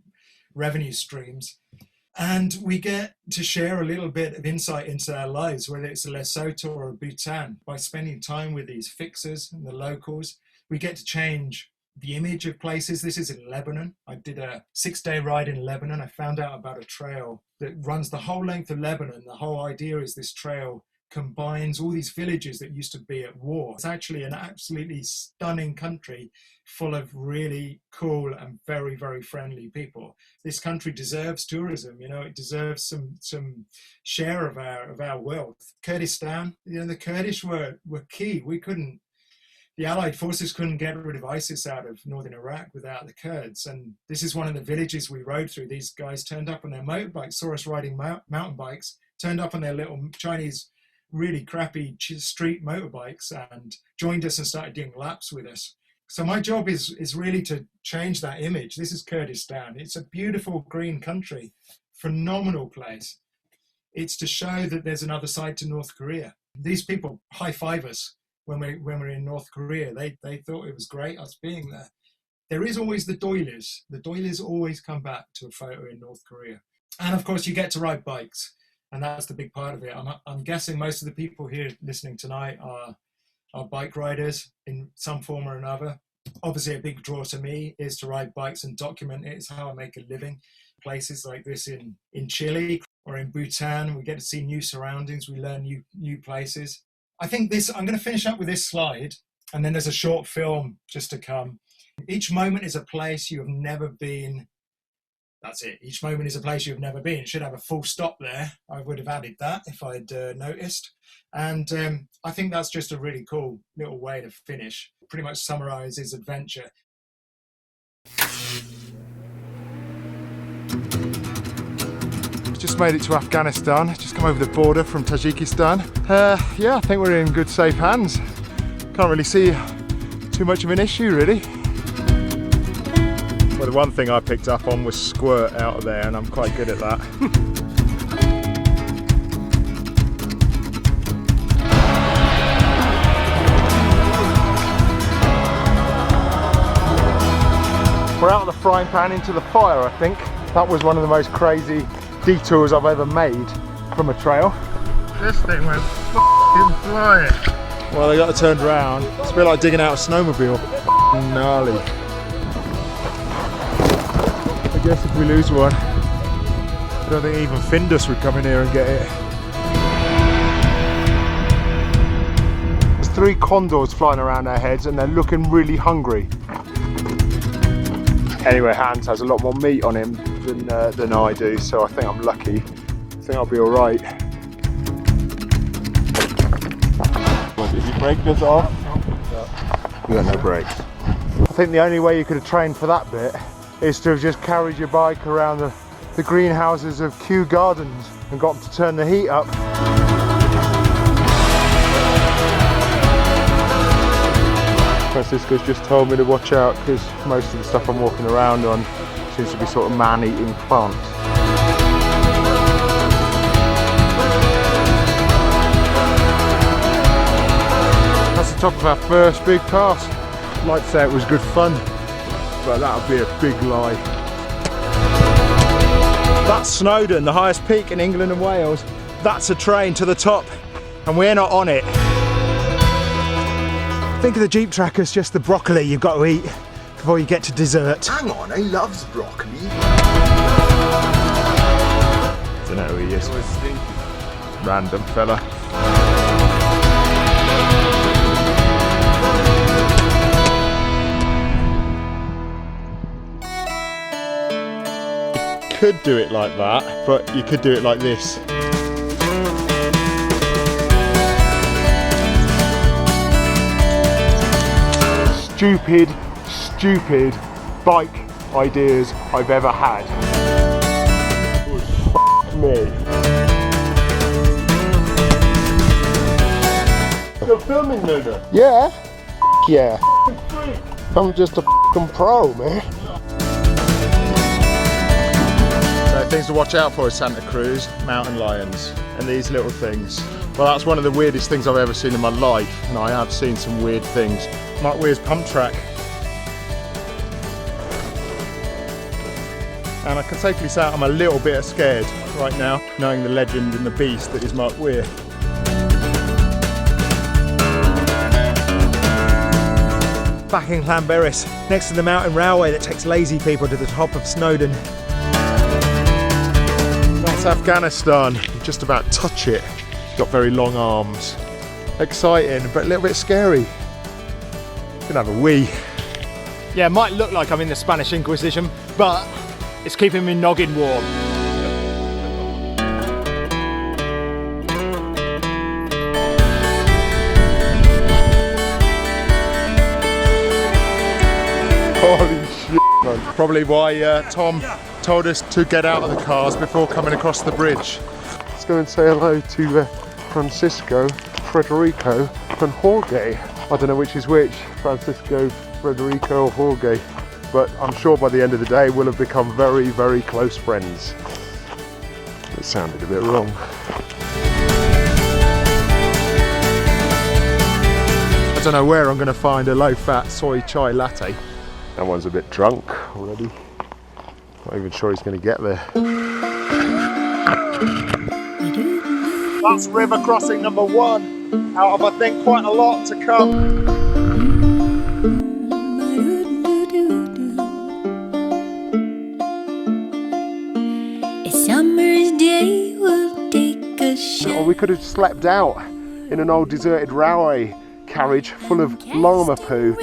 revenue streams. And we get to share a little bit of insight into their lives, whether it's Lesotho or Bhutan. By spending time with these fixers and the locals, we get to change the image of places. This is in Lebanon. I did a 6-day ride in Lebanon. I found out about a trail that runs the whole length of Lebanon. The whole idea is this trail combines all these villages that used to be at war. It's actually an absolutely stunning country full of really cool and very, very friendly people. This country deserves tourism, you know, it deserves some share of our wealth. Kurdistan, you know, the Kurdish were key. The Allied forces couldn't get rid of ISIS out of northern Iraq without the Kurds. And this is one of the villages we rode through. These guys turned up on their motorbikes, saw us riding mountain bikes, turned up on their little Chinese, really crappy street motorbikes and joined us and started doing laps with us. So my job is really to change that image. This is Kurdistan. It's a beautiful green country, phenomenal place. It's to show that there's another side to North Korea. These people high-five us when we're in North Korea. They thought it was great us being there. There is always the doilies. The doilies always come back to a photo in North Korea. And of course you get to ride bikes, and that's the big part of it. I'm guessing most of the people here listening tonight are bike riders in some form or another. Obviously a big draw to me is to ride bikes and document it. It's how I make a living. Places like this in Chile or in Bhutan, we get to see new surroundings, we learn new places. I think I'm going to finish up with this slide, and then there's a short film just to come. Each moment is a place you have never been. That's it. Each moment is a place you've never been. It should have a full stop there. I would have added that if I'd noticed. And I think that's just a really cool little way to finish. Pretty much summarizes adventure. Just made it to Afghanistan, just come over the border from Tajikistan. Yeah, I think we're in good, safe hands. Can't really see too much of an issue, really. Well, the one thing I picked up on was squirt out of there, and I'm quite good at that. We're out of the frying pan into the fire, I think. That was one of the most crazy detours I've ever made from a trail. This thing went f***ing flying. Well, I got it turned around. It's a bit like digging out a snowmobile. F***ing gnarly. I guess if we lose one, I don't think even Findus would come in here and get it. There's 3 condors flying around our heads and they're looking really hungry. Anyway, Hans has a lot more meat on him than I do, so I think I'm lucky. I think I'll be all right. Did you break this off? We got no brakes. I think the only way you could have trained for that bit is to have just carried your bike around the greenhouses of Kew Gardens and got to turn the heat up. Francisco's just told me to watch out because most of the stuff I'm walking around on seems to be sort of man-eating plants. That's the top of our first big pass. I'd like to say it was good fun, but that would be a big lie. That's Snowdon, the highest peak in England and Wales. That's a train to the top, and we're not on it. Think of the Jeep track as just the broccoli you've got to eat before you get to dessert. Hang on, he loves broccoli. Don't know who he is. Random fella. You could do it like that, but you could do it like this. Stupid bike ideas I've ever had. F*** me. You're filming, Luna? Yeah. Yeah. I'm just a f***ing pro, man. So things to watch out for is Santa Cruz, mountain lions, and these little things. Well, that's one of the weirdest things I've ever seen in my life, and I have seen some weird things. Mark Weir's pump track. And I can safely say I'm a little bit scared right now, knowing the legend and the beast that is Mark Weir. Back in Llanberis, next to the mountain railway that takes lazy people to the top of Snowdon. That's Afghanistan. You just about touch it. It's got very long arms. Exciting, but a little bit scary. You can have a wee. Yeah, it might look like I'm in the Spanish Inquisition, but it's keeping me noggin warm. Holy shit, man. Probably why Tom told us to get out of the cars before coming across the bridge. Let's go and say hello to Francisco, Federico and Jorge. I don't know which is which, Francisco, Federico or Jorge, but I'm sure by the end of the day we'll have become very, very close friends. It sounded a bit wrong. I don't know where I'm going to find a low-fat soy chai latte. That one's a bit drunk already. Not even sure he's going to get there. That's river crossing number 1, out of I think quite a lot to come. A summer's day will take a shower. Or we could have slept out in an old deserted railway carriage full of llama poo.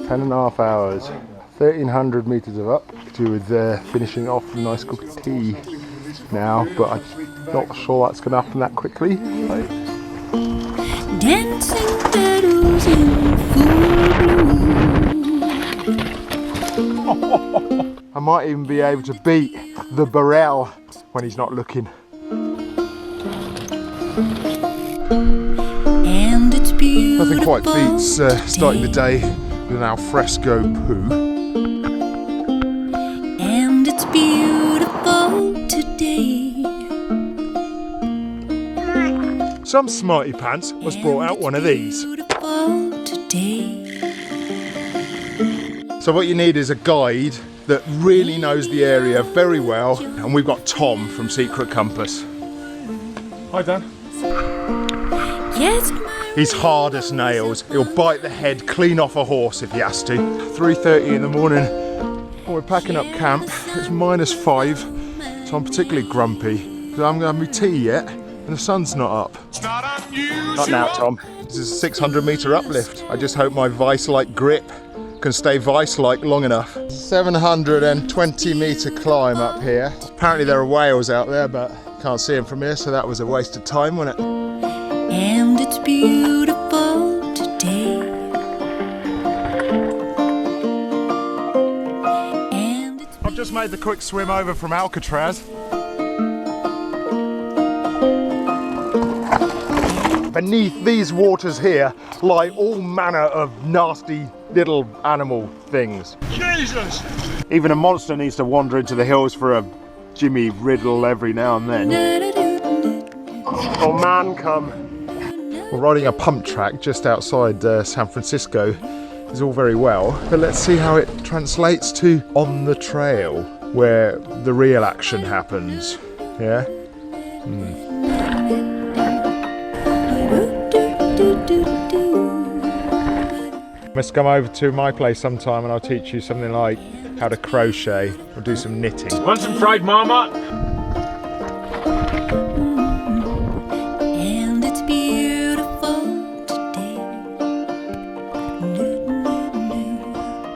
10.5 hours, 1,300 metres of up, to do with finishing off a nice cup of tea now, but I'm not sure that's going to happen that quickly. Dancing petals in full bloom. I might even be able to beat the Burrell when he's not looking. And it's beautiful. Nothing quite beats starting the day with an alfresco poo. And it's beautiful today. Some smarty pants has brought out one of these. Beautiful today. So what you need is a guide that really knows the area very well, and we've got Tom from Secret Compass. Hi Dan. Yes, He's hard as nails. He'll bite the head clean off a horse if he has to. 3:30 in the morning. We're packing up camp. It's -5, so I'm particularly grumpy because I haven't had my tea yet and the sun's not up. Not now, Tom. This is a 600 metre uplift. I just hope my vice-like grip can stay vice-like long enough. 720 metre climb up here. Apparently there are whales out there, but can't see them from here, so that was a waste of time, wasn't it? and it's beautiful today. And it's I've just made the quick swim over from Alcatraz. Beneath these waters here lie all manner of nasty little animal things. Jesus! Even a monster needs to wander into the hills for a Jimmy Riddle every now and then. Oh man, come. We're riding a pump track just outside San Francisco. It's all very well, but let's see how it translates to on the trail, where the real action happens. Yeah? Must come over to my place sometime and I'll teach you something like how to crochet or do some knitting. Want some fried marmot? And it's beautiful today.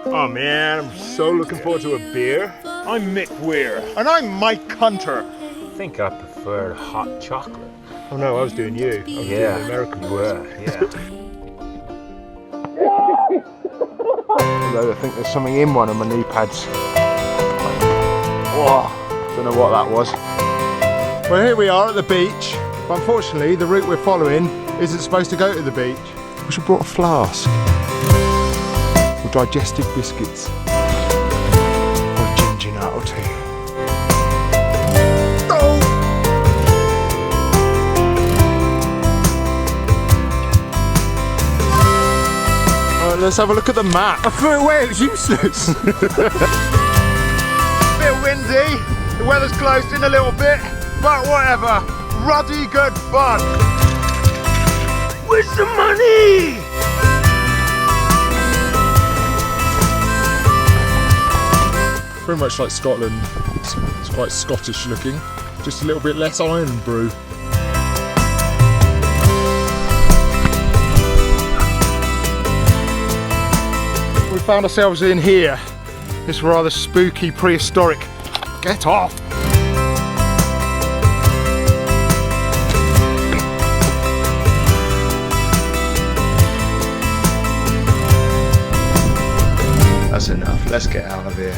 Oh man, I'm so looking forward to a beer. I'm Mick Weir. And I'm Mike Hunter. I think I prefer hot chocolate. Oh no, I was doing you. I was doing the American were, yeah. Although I think there's something in one of my knee pads. Whoa, don't know what that was. Well, here we are at the beach. But unfortunately, the route we're following isn't supposed to go to the beach. We should have brought a flask. Or digestive biscuits. Or ginger nut or tea. Let's have a look at the map. I threw it away, it was useless. Bit windy, the weather's closed in a little bit, but whatever. Ruddy good fun. Where's the money? Very much like Scotland. It's quite Scottish looking. Just a little bit less iron brew. We found ourselves in here, this rather spooky prehistoric. Get off! That's enough, let's get out of here.